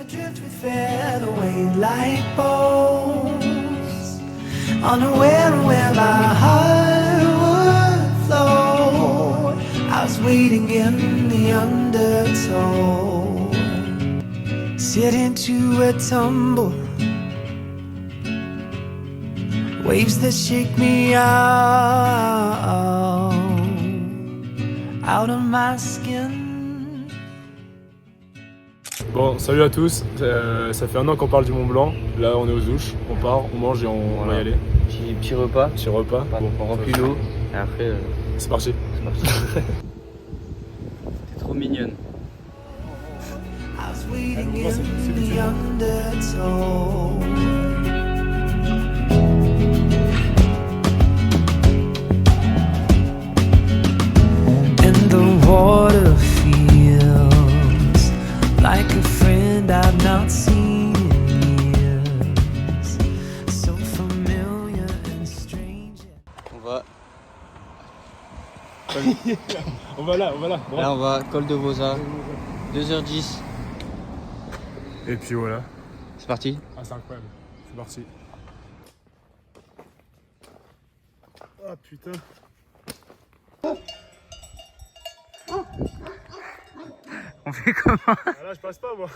Adrift with featherweight like bows, unaware of where my heart would flow. I was waiting in the undertow, sitting to a tumble, waves that shake me out of my skin. Bon, salut à tous, ça fait un an qu'on parle du Mont Blanc, là on est aux Ouches, on part, on mange et on va y aller. Petit repas. Petit repas. Bon, on remplit l'eau et après c'est parti. c'est parti. T'es trop mignonne. Like a friend I've not seen in years, so familiar and strange. On va là. Bon. Là on va col de Vosa, 2h10. Et puis voilà. C'est parti. Ah c'est incroyable, c'est parti. Ah putain. On fait comment? Ah, là je passe pas moi.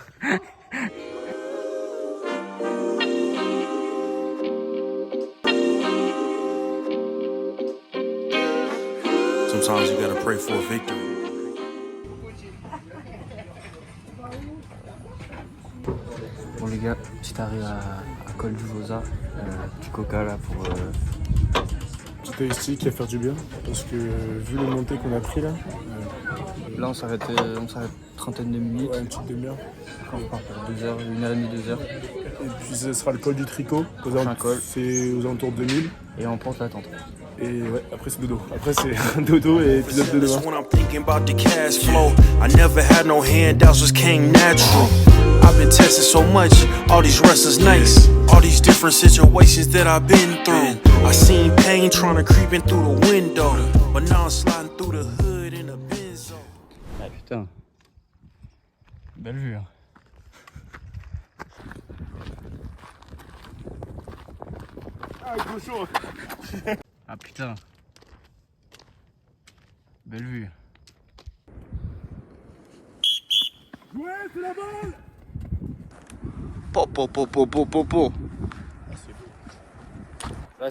Sometimes you gotta pray for a victory. Bon les gars, petit arrêt à col du Vosa, petit coca là pour... Petit tasty qui va faire du bien, parce que vu les montées qu'on a pris là, Là on s'arrête trentaine de minutes. ouais, une petite demi-heure. On repart pour 2h, 1h30, 2h. Et puis ce sera le col du Tricot, Prochain col. c'est aux alentours de 2000. Et on pense l'attente. Et ouais, après c'est dodo. Après c'est dodo et épisode de demain. When I'm thinking about the cash flow, I never had no handouts, just came natural. I've been tested so much, all these wrestlers nice, all these different situations that I've been through. I seen pain trying to creep in through the window, but now I'm sliding through the hood in a Benzo. Ah putain. Belle vue hein. Ah gros chaud. Ah putain. Belle vue. Ouais, c'est la balle. Po. Là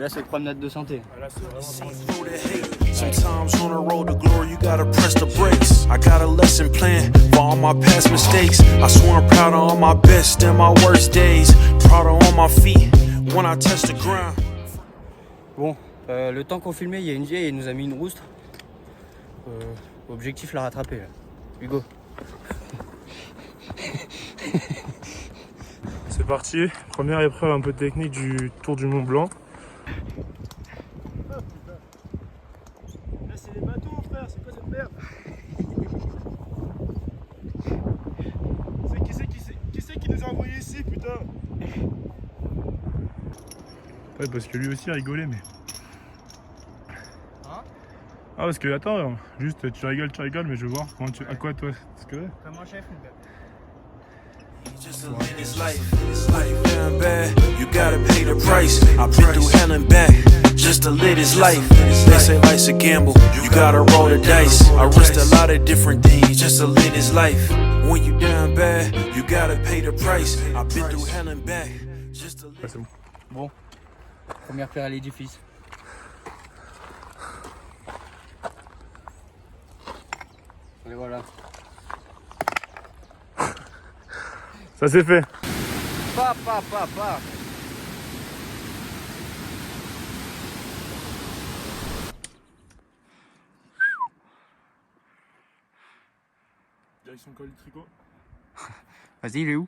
c'est promenade de santé. Ah, là, c'est vraiment... Through the hate. Sometimes on the road to glory, you gotta press the brakes. I got a lesson plan for all my past mistakes. I swear I'm proud of all my best and my worst days. Proud of all my feet when I touch the ground. Bon, le temps qu'on filmait, il y a une vieille, elle nous a mis une rouste. Objectif la rattraper là. Hugo. C'est parti, première épreuve un peu technique du Tour du Mont Blanc. Là c'est les bateaux frère, c'est quoi cette merde? Qui c'est qui nous a envoyé ici putain? Ouais parce que lui aussi a rigolé mais... Hein? Ah parce que attends, juste tu rigoles mais je veux voir comment tu... À quoi toi? Parce que... Comme un chef. Just to live this life, down bad, you gotta pay the price. I've been through hell and back, just to live this life. They say life's a gamble, you gotta roll the dice. I risked a lot of different things just to live this life. When you down bad, you gotta pay the price. I've been through hell and back, just to live. Ouais, c'est bon. Bon, première pierre à l'édifice. Et voilà. Ça c'est fait. Pa. Direction col du Tricot. Vas-y, il est où?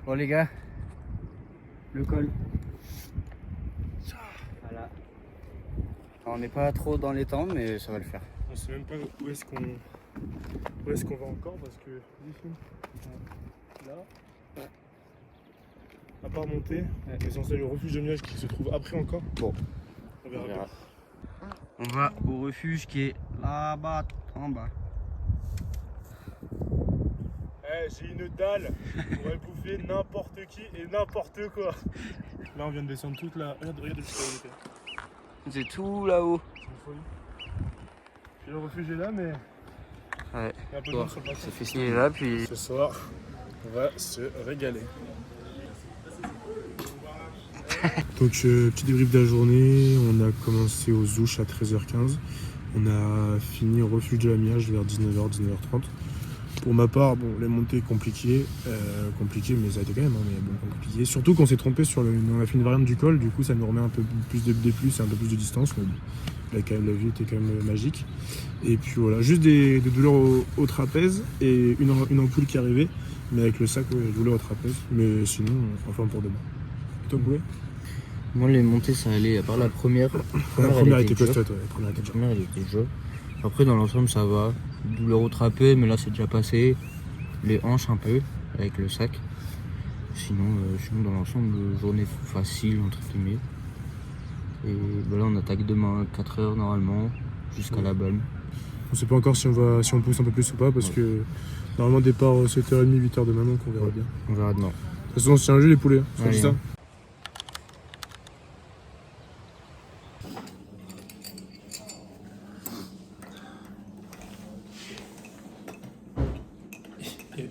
Bon les gars, Le col. Voilà. On n'est pas trop dans les temps, mais ça va le faire. On sait même pas où est-ce qu'on va encore parce que là, à part monter, on est censé aller au refuge de nuages qui se trouve après encore. Bon, On verra bien. On va au refuge qui est là-bas, en bas. Eh, j'ai une dalle pour aller bouffer n'importe qui et n'importe quoi. Là, on vient de descendre toute la. Regarde jusqu'à où il était. C'est tout là-haut. C'est une folie. Puis le refuge est là, mais Ouais. il y a un peu de monde sur le C'est passage. fait est là, puis Ce soir, on va se régaler. Donc, petit débrief de la journée. On a commencé aux Ouches à 13h15. On a fini au refuge de la Miage vers 19h, 19h30. Pour ma part, bon, les montées compliquées, mais ça a été quand même, hein, mais bon, compliqué. Surtout qu'on s'est trompé on a fait une variante du col, du coup ça nous remet un peu plus de D+, et un peu plus de distance, mais bon, là, quand même, la vue était quand même magique. Et puis voilà, juste des douleurs au trapèze et une ampoule qui arrivait, mais avec le sac, ouais, douleur au trapèze, mais sinon, en forme pour demain. Et toi, Boué? moi les montées ça allait, à part la première. La première elle était dure. costaud, ouais, la première était La dure. première elle était dure. Après dans l'ensemble ça va. Douleur au trapèze, mais là c'est déjà passé. Les hanches un peu, avec le sac. Sinon dans l'ensemble, journée facile entre guillemets. Et bah là on attaque demain à 4h normalement, jusqu'à la Balme. On sait pas encore si on pousse un peu plus ou pas, parce que normalement départ 7h30, 8h demain, donc on verra bien. On verra demain. De toute façon, on se tient un jeu les poulets, hein. On se dit Allez, ça. hein.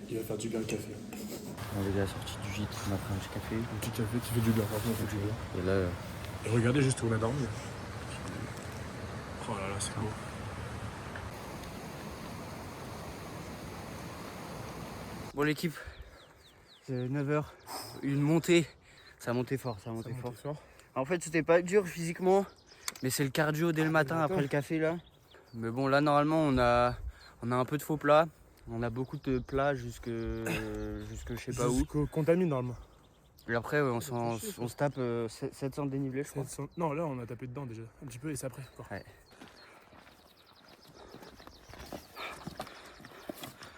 Il va faire du bien le café. On est à la sortie du gîte, on a pris un petit café. Un petit café qui fait du bien, franchement, ça fait du bien. Et là, Et regardez juste où on a dormi. Oh là là, c'est beau. bon l'équipe, c'est 9h, une montée. Ça a monté fort, Ça monte fort. En fait c'était pas dur physiquement, mais c'est le cardio dès le matin après le café là. Mais bon là normalement on a un peu de faux plats. On a beaucoup de plats jusque je sais pas où. Jusqu'au contamine normalement. Et après ouais, on se tape 700 dénivelés je crois. 700. Non, là on a tapé dedans déjà. Un petit peu et c'est après encore. Ouais.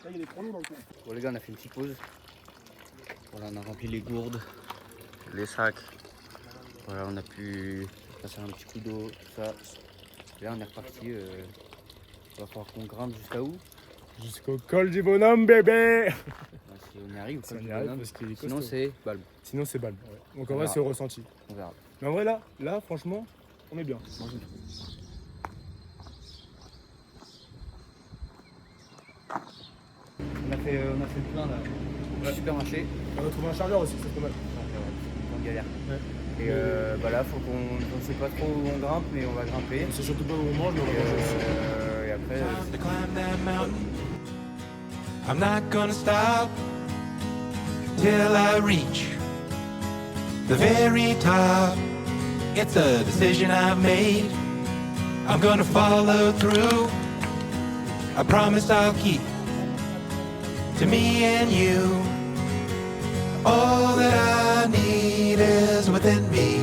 Là il y a des chronos dans le coin. Bon les gars on a fait une petite pause. Voilà on a rempli les gourdes, les sacs. Voilà on a pu passer un petit coup d'eau, tout ça. Et là on est reparti. Il va falloir qu'on grimpe jusqu'à où? Jusqu'au col du bonhomme, bébé. Si on y arrive, Ça y arrive parce qu'il est sinon costaud. c'est Balme. Sinon c'est balle. Ouais. Donc en On vrai verra. c'est au ressenti. On verra. Mais en vrai là franchement, on est bien. On a fait le plein là. Au supermarché. On a trouvé un chargeur aussi, c'est pas mal. On galère. Ouais. Et bah là faut on sait pas trop où on grimpe mais on va grimper. On sait surtout pas où on mange, mais on va manger aussi. Et après Time to climb that mountain. I'm not gonna stop till I reach the very top. It's a decision I've made. I'm gonna follow through. I promise I'll keep to me and you. All that I need is within me.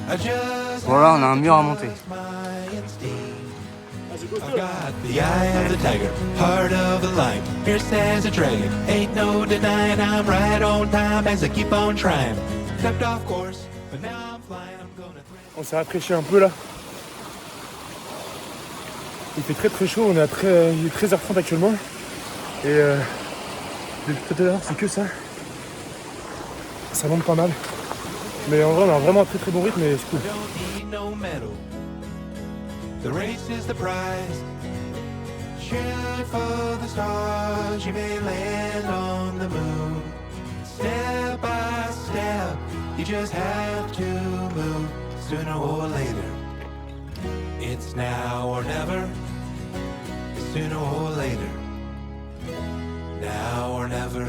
I just Voilà, on a un mur à monter. my instinct. I've got the eye of the tiger, heart of the lion, fierce as a dragon. Ain't no denying I'm right on time as I keep on trying. Stepped off course, but now I'm flying. I'm gonna thrill. On s'est rafraîchi un peu là. Il fait très chaud, il est 13h30 actuellement. Et depuis tout à l'heure c'est que ça. Ça monte pas mal. Mais en vrai on a vraiment un très bon rythme et c'est cool. Don't need no medal. The race is the prize. Shoot for the stars, you may land on the moon. Step by step, you just have to move sooner or later. It's now or never. Sooner or later. Now or never.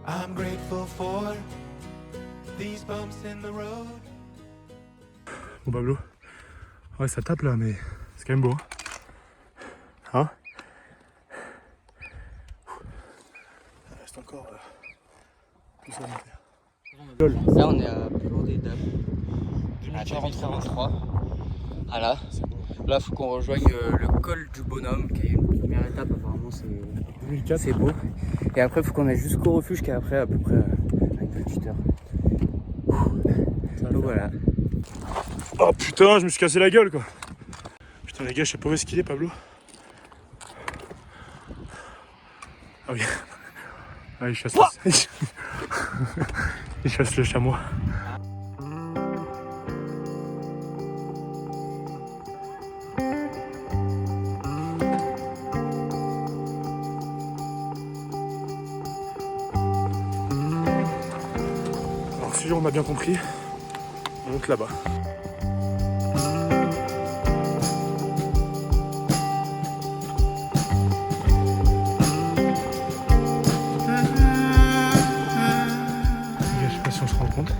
I'm grateful for these bumps in the road. Bon Pablo, ouais ça tape là mais c'est quand même beau. Hein? Il reste encore tout ça à monter. Là on est à Plan des Dames, à 43. Voilà. Là faut qu'on rejoigne le col du Bonhomme qui est une première étape, apparemment 2004. c'est beau. Et après faut qu'on aille jusqu'au refuge qui est après à peu près une petite heure. Donc voilà. Oh putain, je me suis cassé la gueule quoi. Putain les gars, je sais pas où est-ce qu'il est Pablo. Ah oui. Ah il chasse il chasse le chamois. Alors si on a bien compris, on monte là-bas. Je sais pas si on se rend compte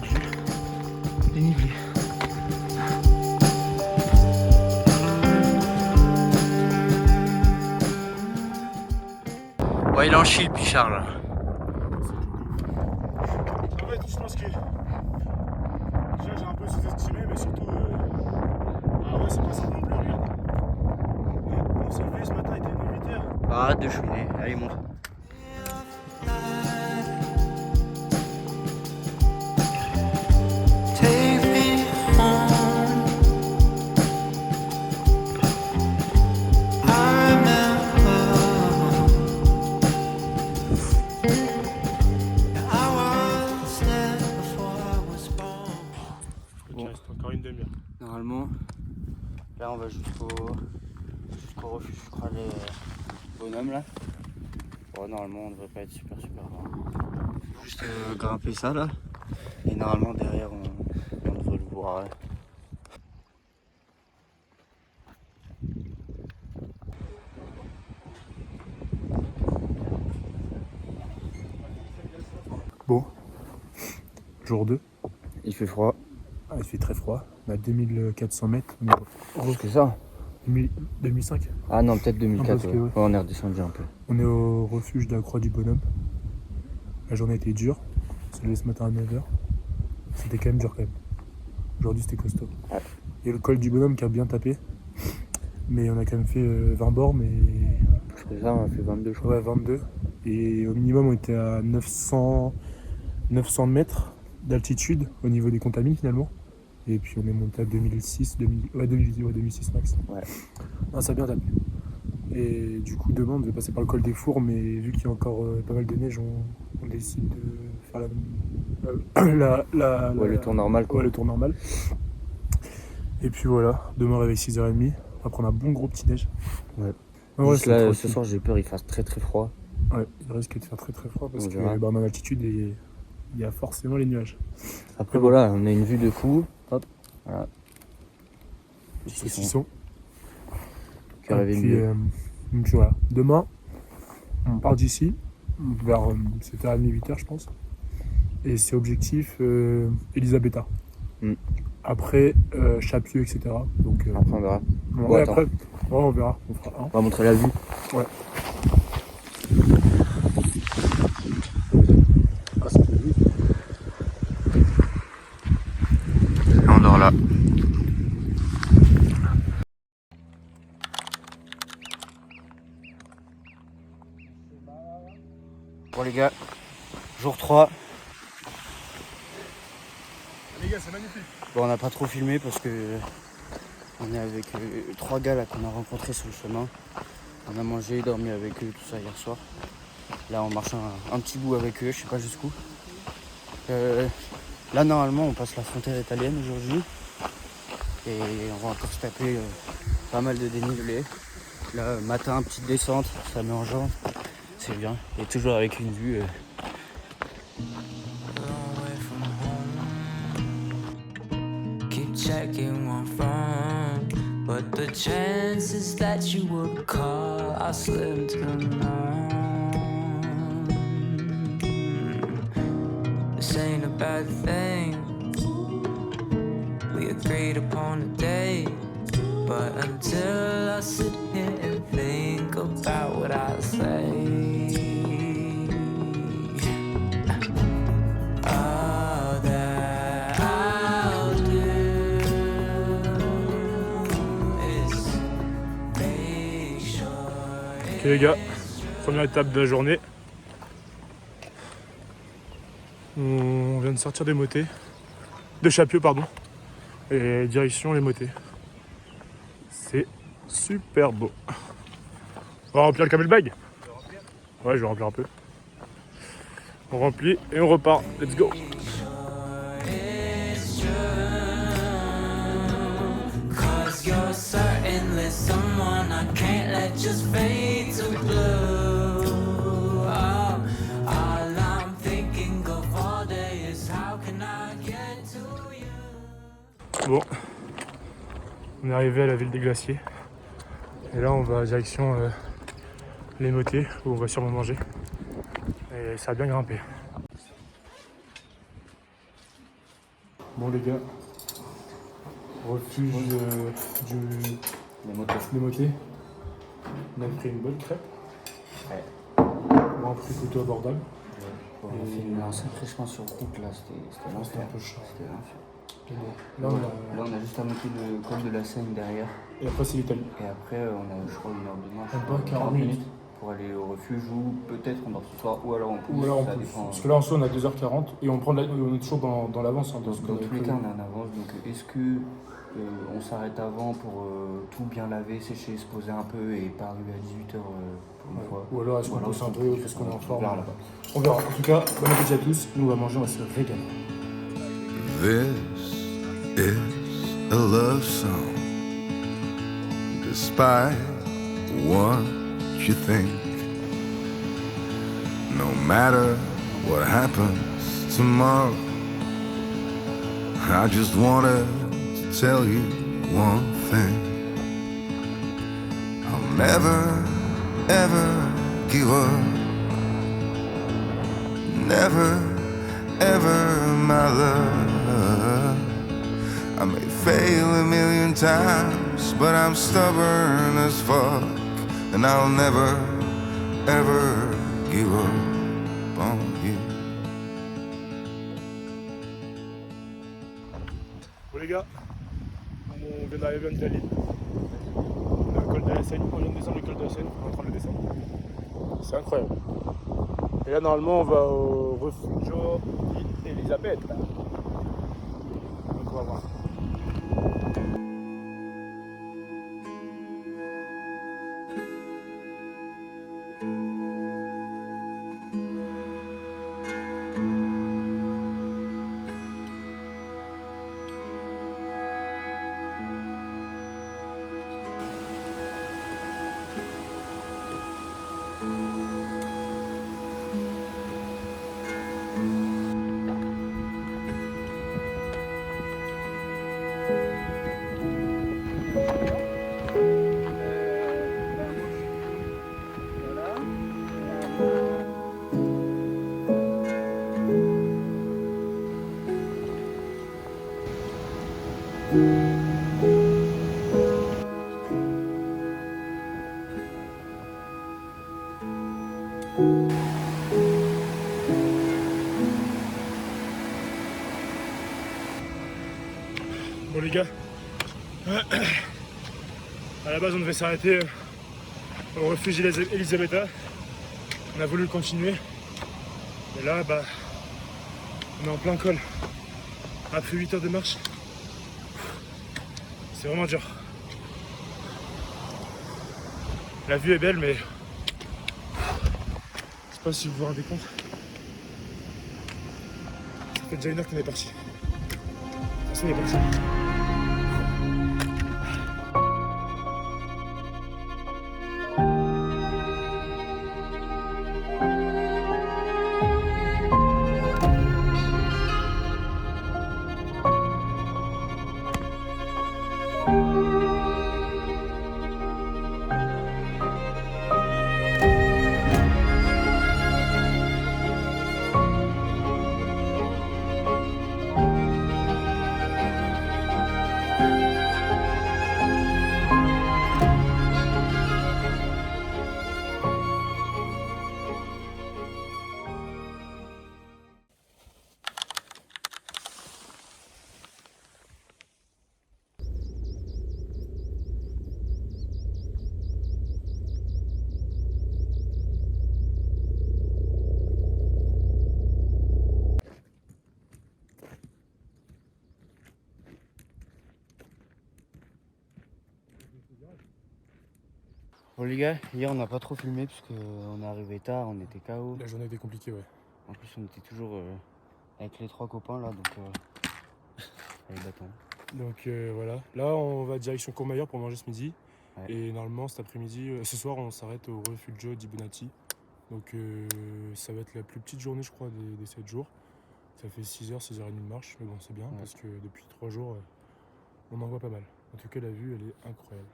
du dénivelé. Ouais, il en chie le Pichard là. En fait, je pense que déjà j'ai un peu sous-estimé, mais surtout ah ouais, c'est pas ça non plus, regarde. On s'est levé ce matin, il était 8h. Arrête de chouiner, allez monte. Take me home. I remember I was there before I was born. Il reste encore une demi-heure. Normalement, là on va jusqu'au refuge, je crois, les bonhommes là. Bon, normalement on devrait pas être super loin. Juste grimper ça là. Et normalement derrière on devrait le voir. Bon, jour 2. Il fait froid. Ah, il fait très froid. On a 2400 mètres. Plus que ça. 2005. Ah non, peut-être 2004. parce que, Ouais. ouais. Ouais, on est redescendu un peu. On est au refuge de la Croix du Bonhomme. La journée était dure. On s'est levé ce matin à 9h. C'était quand même dur quand même. Aujourd'hui c'était costaud. Ouais. Il y a le col du Bonhomme qui a bien tapé. Mais on a quand même fait 20 bornes et. Plus que ça, on a fait 22 je crois. Ouais, 22. Et au minimum on était à 900 mètres d'altitude au niveau des contamines finalement. Et puis on est monté à 2006 max. Ouais. Non, ça a bien tapé. Et du coup demain on devait passer par le col des Fours, mais vu qu'il y a encore pas mal de neige, on décide de faire Le tour normal quoi. Ouais, le tour normal. Et puis voilà, demain réveil 6h30, on va prendre un bon gros petit neige. Ouais. Ouais, Juste c'est là, tranquille. ce soir j'ai peur il fasse très froid. Ouais, il risque de faire très très froid parce On que verra. en altitude il y a forcément les nuages. Après voilà, on a une vue de fou. Hop, voilà. Saucisson. Qui aurait Et vu puis, mieux. donc voilà, demain on part d'ici vers 7h30, 8h je pense. Et c'est objectif Elisabetta. Après Chapieux, etc. Donc Après on verra. ouais, attends. après on verra. On fera un. On va montrer la vue. Ouais. Et on dort là. Bon les gars, jour 3. Les gars, c'est magnifique. Bon on n'a pas trop filmé parce que on est avec 3 gars là qu'on a rencontrés sur le chemin. On a mangé, dormi avec eux, tout ça hier soir. Là on marche un petit bout avec eux, je sais pas jusqu'où. Là normalement on passe la frontière italienne aujourd'hui. Et on va encore se taper pas mal de dénivelé. Là matin, petite descente, ça met en jambe. C'est bien. Et toujours avec une vue. Away from home. Keep checking my phone, but the chances that you would call are slim to none. This ain't a bad thing. We agreed upon a date. But until I sit here and think about what I say, all that I'll do is make sure. Ok les gars, première étape de la journée. On vient de sortir des motets, de Chapieux pardon, et direction les motets. C'est super beau. On va remplir le camel bag. Ouais, je vais remplir un peu. On remplit et on repart. Let's go. It's true, 'cause you're certainly someone I can't let just fade to blue. Oh, all I'm thinking of all day is how can I get to you. Bon, on est arrivé à la ville des glaciers. Et là, on va direction les motets, où on va sûrement manger. Et ça a bien grimpé. Bon les gars, refuge des motets. On a pris une bonne crêpe. Ouais. On a un prix plutôt abordable. On a fait un sacré chemin sur route là, c'était C'était l'enfer. un peu chiant. C'était l'enfer. Mais bon, Là, on a juste à monter le col de la Seine derrière. Et après c'est l'Italie. Et après, on a, je crois, 1 heure de marche. Même pas 40 minutes. Pour aller au refuge ou peut-être on dort ce soir ou alors on pousse. Ou alors on ça pousse. dépend. Parce que là en soi on a 2h40 et on est toujours dans l'avance. Hein, Dans ce qu'on tous avait les cas, prévu. on est en avance. Donc, est-ce que on s'arrête avant pour tout bien laver, sécher, se poser un peu et pas arriver à 18h pour une Ouais. fois. Ou alors est-ce qu'on Ou alors, pousse un est-ce peu, qu'on qu'est-ce qu'on est en pousse, forme. on verra là-bas. On verra. En tout cas, bon appétit à tous. Nous on va manger, on va se régaler. This is a love song. Despite what you think, no matter what happens tomorrow, I just wanted to tell you one thing. I'll never, ever give up. Never, ever, my love. I may fail a million times, but I'm stubborn as fuck. And I'll never, ever give up on you. Bon les gars, on vient d'arriver en Italie. On est au col de la Seine, on vient de descendre le col de la Seine, on est en train de le descendre. C'est incroyable. Et là normalement on va au Refugio di Elisabetta. Donc on va voir. Bon les gars, à la base on devait s'arrêter au refuge Elisabetta. On a voulu le continuer. Et là bah on est en plein col. Après 8 heures de marche. C'est vraiment dur. La vue est belle mais je sais pas si vous vous rendez compte. Ça fait déjà 1 heure qu'on est parti. De toute façon il est parti. Bon les gars, hier on n'a pas trop filmé parce qu'on est arrivé tard, on était KO. La journée était compliquée, ouais. En plus on était toujours avec les 3 copains là, donc les bâtons. Donc voilà. Là, on va direction Courmayeur pour manger ce midi. Ouais. Et normalement, cet après-midi, ce soir, on s'arrête au Refugio di Bonatti. Donc ça va être la plus petite journée, je crois, des 7 jours. Ça fait 6h, 6h30 de marche, mais bon, c'est bien parce que depuis 3 jours, on en voit pas mal. En tout cas, la vue, elle est incroyable.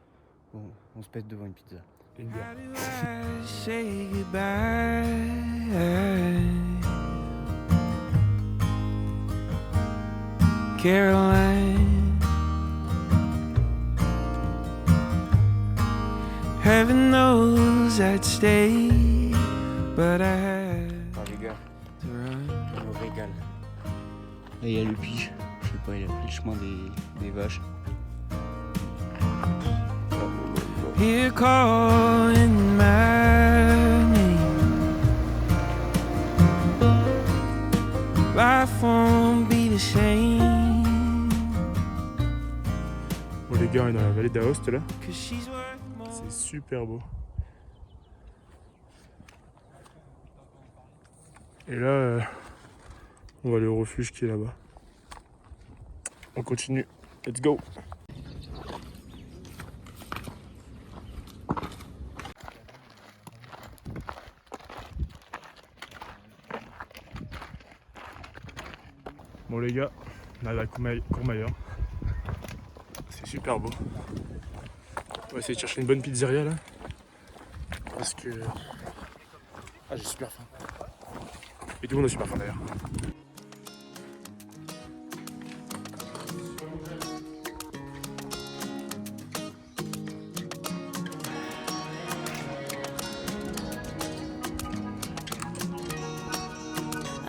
Bon, on se pète devant une pizza. Et une bière. How do I say goodbye? Caroline, heaven knows I'd stay, but I had Ah les gars, to run. on me régale. Là il y a le pige, je sais pas, il a pris le chemin des vaches. Here calling my name. Life won't be the same. Bon, les gars, on est dans la vallée d'Aoste là. 'Cause she's worth more. C'est super beau. Et là, on va aller au refuge qui est là-bas. On continue. Let's go. Bon les gars, on arrive à Courmayeur. C'est super beau. On va essayer de chercher une bonne pizzeria là. Parce que... Ah, j'ai super faim. Et tout le monde a super faim d'ailleurs.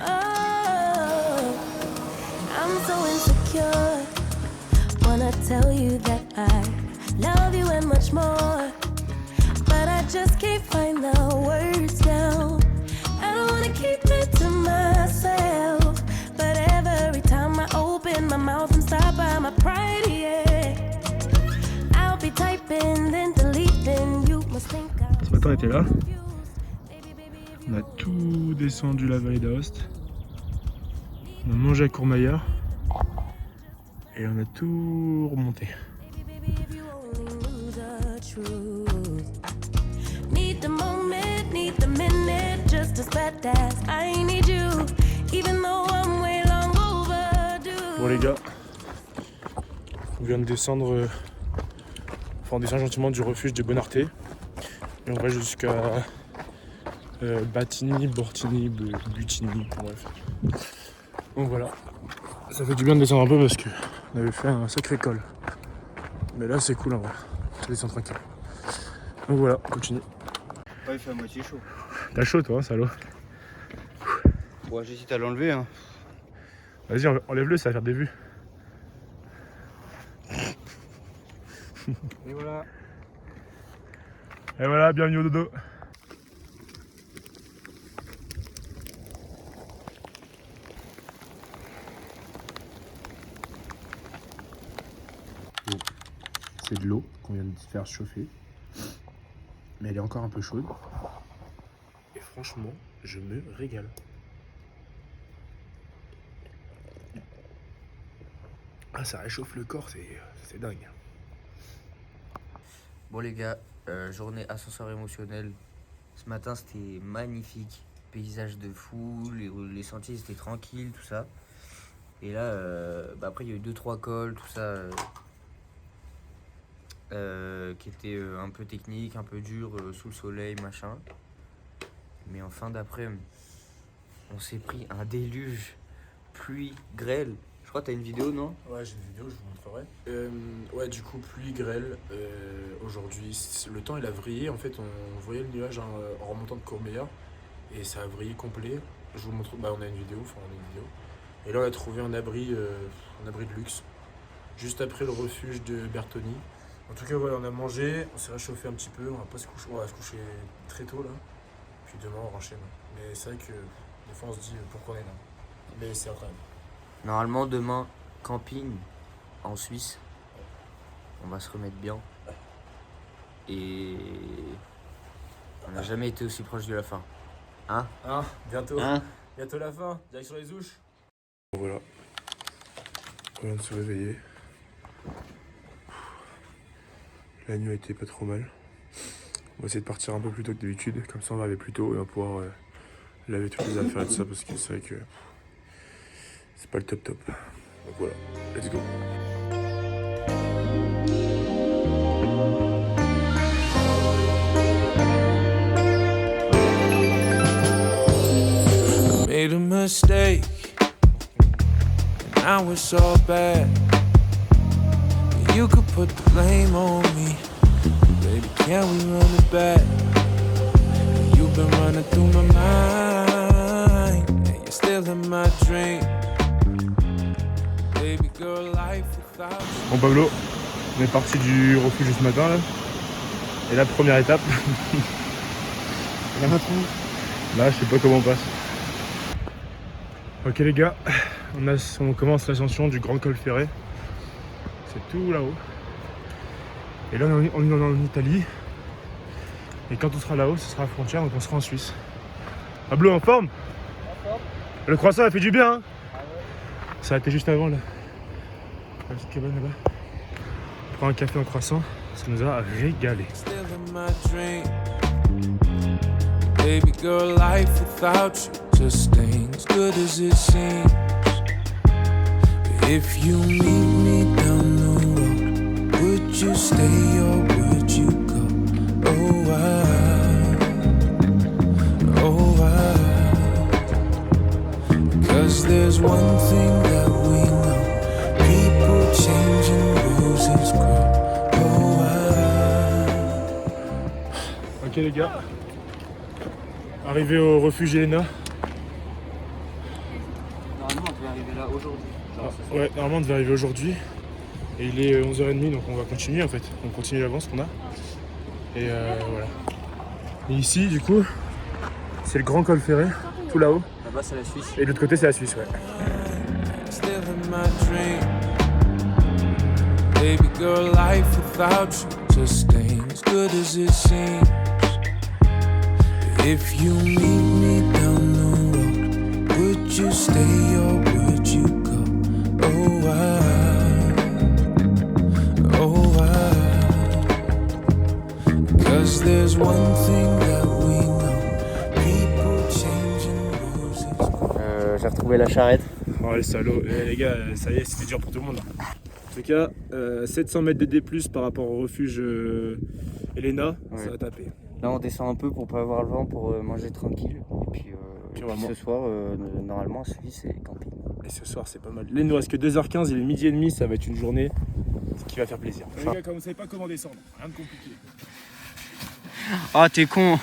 Oh, I'm so insecure. Wanna tell you that I love you and much more, but I just can't find the words now. I don't wanna keep it to myself, but every time I open my mouth and stop by my pride, yeah, I'll be typing then deleting. You must think I'm Ce matin, on était là. confused. Baby, baby, if you On a tout descendu la vallée d'Aoste. On a mangé à Courmayeur. Et on a tout remonté. Baby, if you only knew the truth. Need the moment, need the minute, just as bad as I need you, even though I'm way long overdue. Bon les gars, on vient de descendre, on descend gentiment du refuge de Bonarté. Et on va jusqu'à Battini, Bortini, Butini, bref. Donc voilà, ça fait du bien de descendre un peu parce qu'on avait fait un sacré col. Mais là c'est cool en vrai, ça descend tranquille. Donc voilà, on continue. Ouais, il fait à moitié chaud. T'as chaud toi, salaud? Ouais, j'hésite à l'enlever hein. Vas-y, enlève-le, ça va faire des vues. Et voilà. Et voilà, bienvenue au dodo. C'est de l'eau qu'on vient de faire chauffer. Mais elle est encore un peu chaude. Et franchement, je me régale. Ah, ça réchauffe le corps, c'est dingue. Bon les gars, journée ascenseur émotionnel. Ce matin c'était magnifique, paysage de fou, les sentiers étaient tranquilles, tout ça. Et là, après il y a eu 2-3 cols, tout ça, qui était un peu technique, un peu dur, sous le soleil, machin. Mais en fin d'après, on s'est pris un déluge, pluie, grêle. Je crois que t'as une vidéo, non? Ouais, j'ai une vidéo, je vous montrerai. Ouais, du coup, pluie, grêle. Aujourd'hui, le temps il a vrillé. En fait, on voyait le nuage en remontant de Courmayeur. Et ça a vrillé complet. Je vous montre, on a une vidéo, Et là, on a trouvé un abri de luxe. Juste après le refuge de Bertoni. En tout cas, voilà, on a mangé, on s'est réchauffé un petit peu. On va se coucher très tôt là. Puis demain, on enchaîne. Mais c'est vrai que des fois, on se dit pourquoi on est là. Mais c'est incroyable. Normalement demain, camping en Suisse. On va se remettre bien. Et On n'a jamais été aussi proche de la fin. Hein? Bientôt. Hein? Bientôt la fin. Direction les ouches. Voilà. On vient de se réveiller. La nuit a été pas trop mal. On va essayer de partir un peu plus tôt que d'habitude. Comme ça on va arriver plus tôt et on va pouvoir laver toutes les affaires et tout ça parce que c'est vrai que c'est pas le top. Donc voilà. Let's go. Made a mistake, and now it's all bad. You could put the blame on me, baby, can we run it back? You've been running through my mind, and you're still in my dream. Baby girl, life without you. Bon Pablo, on est parti du refuge ce matin là. Et la première étape. Là je sais pas comment on passe. Ok les gars, on commence l'ascension du Grand Col Ferret. C'est tout là-haut. Et là on est en Italie. Et quand on sera là-haut, ce sera la frontière, donc on sera en Suisse. Pablo, en forme? Le croissant a fait du bien hein. Ça a été juste avant là. La petite cabane là-bas. On prend un café en croissant, ça nous a régalé. Still in my dream. Baby girl, life without you just ain't as good as it seems. If you meet me down the road, would you stay or would you go? Oh, why? 'Cause there's one thing that we know, people change and roses grow. Oh, why? Ok les gars, arrivé au refuge Elena. Normalement, on devait arriver là aujourd'hui. Ouais, normalement on devait arriver aujourd'hui. Et il est 11h30 donc on va continuer en fait. On continue l'avance qu'on a. Et voilà. Et ici du coup, c'est le Grand Col Ferret, tout là-haut. Là-bas, c'est la Suisse. Et de l'autre côté c'est la Suisse, ouais. Still in my dream. Baby girl, life without you just ain't as good as it seems. If you meet me down the road, would you stay or would you go? Oh, why? 'Cause there's one thing that we know, people change and roses grow. J'ai retrouvé la charrette. Oh les salauds, les gars, ça y est, c'était dur pour tout le monde. En tout cas, 700 mètres de D+, par rapport au refuge Elena, Ouais. ça va taper. Là, on descend un peu pour pas avoir le vent, pour manger tranquille. Et puis vraiment. ce soir, normalement, celui c'est camping. Et ce soir, c'est pas mal. Là, il nous reste que 2h15, il est 12h30, ça va être une journée qui va faire plaisir. Les gars, comme vous savez pas comment descendre, rien de compliqué. Ah, t'es con.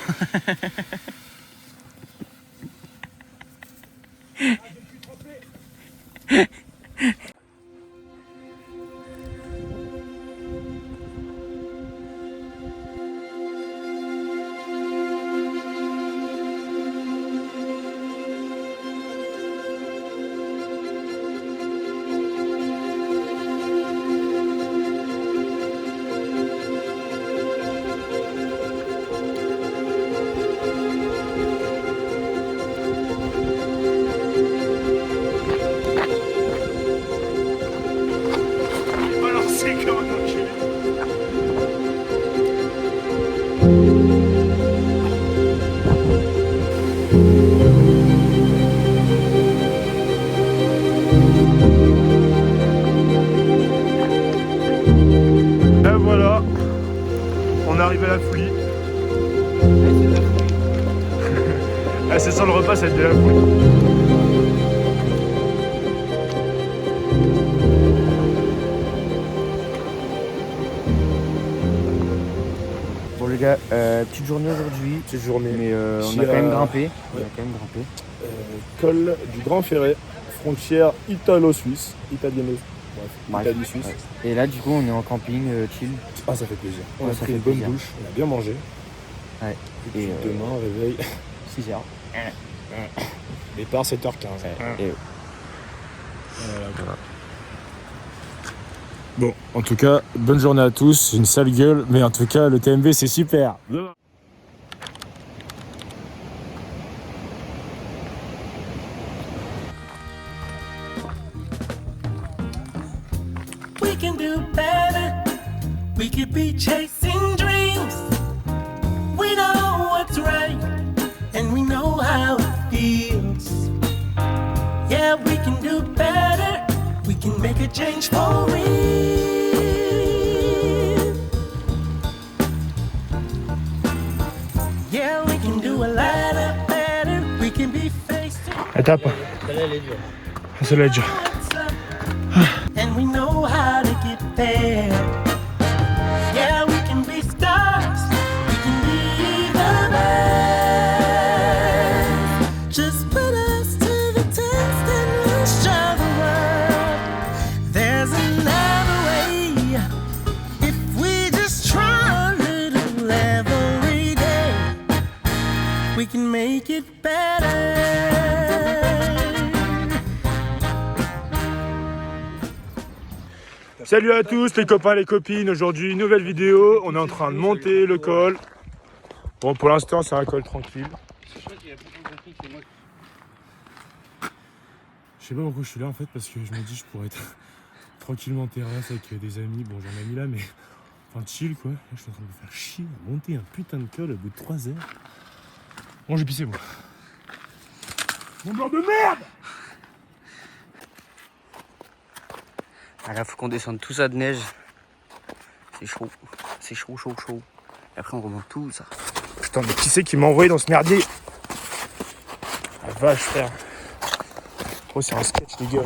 Alors, c'est comme un enculé. Et voilà, on arrive à la folie. Ah, c'est sans le repas, c'est de la folie. Bon les gars, petite journée aujourd'hui. Petite journée. Mais on Ici, a quand même à- grimpé. ouais. On a quand même grimpé. Col du Grand Ferret, frontière italo-suisse, italienne, Bref, Italie-Suisse. ouais. Et là, du coup, on est en camping chill. Ah, ça fait plaisir. On Ouais, a ça pris fait une bonne plaisir. douche, on a bien mangé. Ouais. Et puis Et, demain, réveil, 6h. départ 7h15. Et Voilà. Bon, en tout cas, bonne journée à tous. Une sale gueule, mais en tout cas, le TMB, c'est super. do better. We could be chasing dreams. We know what's right, and we know how it feels. Yeah, we can do better. We can make a change for real. Yeah, we can do a lot of better. We can be faced to Étape. Celle-là est dure. and we know how to get there. Yeah, we can be stars. We can be the best. Just put us to the test and we'll show the world there's another way. If we just try a little every day, we can make it better. Salut à tous les copains, les copines, aujourd'hui nouvelle vidéo, on est en train de monter le col. Bon pour l'instant c'est un col tranquille. Je sais pas pourquoi je suis là en fait parce que je me dis je pourrais être tranquillement en terrasse avec des amis, bon j'en ai mis là mais enfin chill quoi. Là je suis en train de me faire chier à monter un putain de col au bout de 3 heures. Bon j'ai pissé moi. Mon bord de merde. Ah là, faut qu'on descende tout ça de neige. C'est chaud. C'est chaud. Et après, on remonte tout ça. Putain mais qui c'est qui m'a envoyé dans ce merdier? La vache frère. Oh c'est un sketch les gars.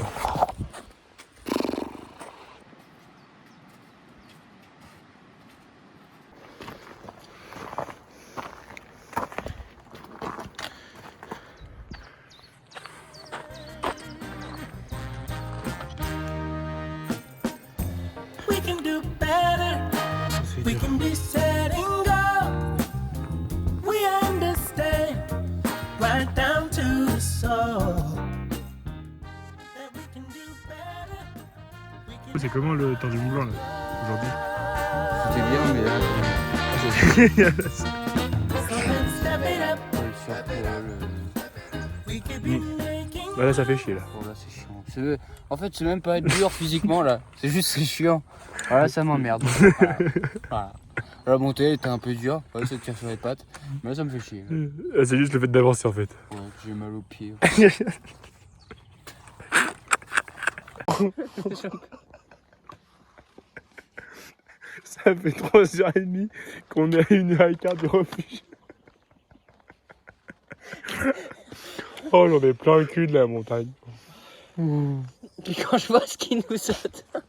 We can do better. We can be setting go. We understand right down to the soul that we can do better. We can C'est comment le temps du Mont Blanc là aujourd'hui? C'était bien, mais là, so let's step it up. We can be making Bah là ça fait chier là. Oh là, c'est chiant. En fait, c'est même pas être dur physiquement là. C'est juste c'est chiant. Voilà, ça m'emmerde. Voilà. La montée était un peu dure. Ouais, c'est de tirer sur les pattes. Mais là, ça me fait chier. C'est juste le fait d'avancer en fait. Ouais, j'ai mal aux pieds. Ça fait 3h30 qu'on est à 1h15 de refuge. Oh j'en ai plein le cul de la montagne. Puis quand je vois ce qui nous attend.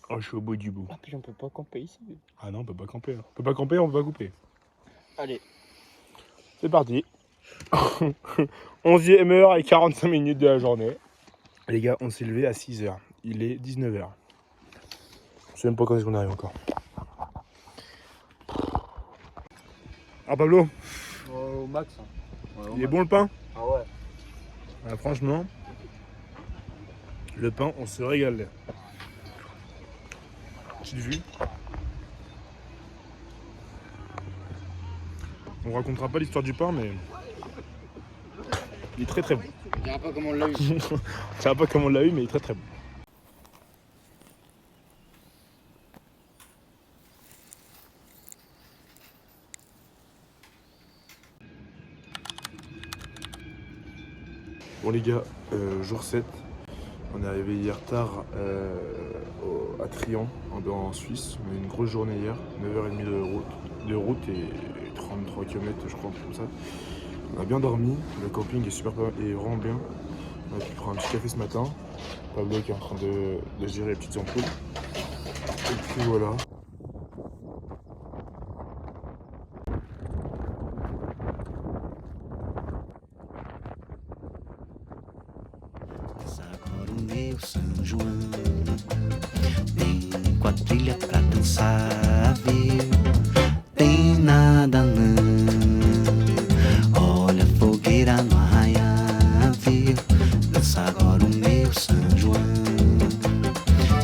Oh je suis au bout du bout. Ah, puis on peut pas camper ici. Ah non on peut pas camper. On peut pas camper, on peut pas couper. Allez. C'est parti. 11e heure et 45 minutes de la journée. Les gars on s'est levé à 6h. Il est 19h. Je sais même pas quand est-ce qu'on arrive encore. Ah Pablo, Au max. Hein. Ouais, il est bon le pain? Ah ouais. Ah, franchement, le pain, on se régale. Petite vue. On racontera pas l'histoire du pain, mais il est très très bon. On dirait pas comment on l'a eu. Je sais pas comment on l'a eu, mais il est très très bon. Bon les gars, jour 7, on est arrivé hier tard à Trian, en Suisse. On a eu une grosse journée hier, 9h30 de route et 33 km je crois, comme ça. On a bien dormi, le camping est est vraiment bien. On a pu prendre un petit café ce matin. Pablo qui est en train de gérer les petites ampoules. Et puis voilà. Agora o meu São João tem quadrilha pra dançar, viu? Tem nada não. Olha a fogueira no arraial, viu? Dança agora o meu São João.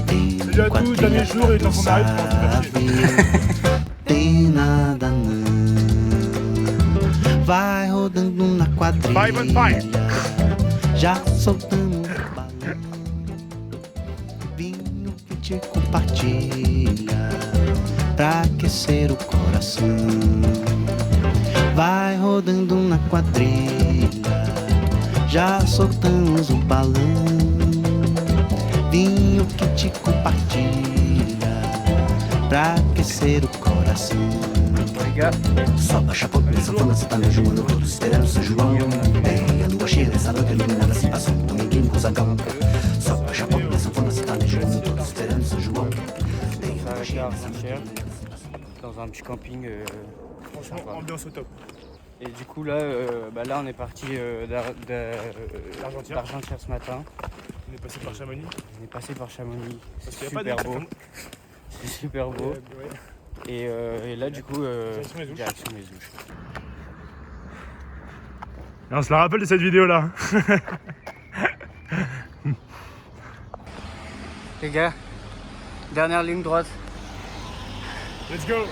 Tem quadrilha pra dançar, viu? Tem nada não. Vai rodando na quadrilha. Já soltamos o balão. te compartilha pra aquecer o coração. Vai rodando na quadrilha, já soltamos o balão. Vinho que te compartilha pra aquecer o coração. Sobe a chapota nessa fama, sertanejando, todos esperando São João. Bem, a lua cheia nessa noite iluminada se passou, ninguém com zagão. Sobe a chapota nessa fama, sertanejando, todos esperando São João. Bem, a lua cheia nessa noite iluminada se passou. Dans un petit camping. Franchement, sympa. ambiance au top. Et du coup là, là on est parti d'Argentière ce matin. On est passé par Chamonix. On est passé par Chamonix. Parce C'est qu'il y a super pas de beau. C'est super beau. Ouais. Et là du coup, Direction les Ouches. direction les Ouches. Et on se la rappelle de cette vidéo là. Les gars, dernière ligne droite. Let's go.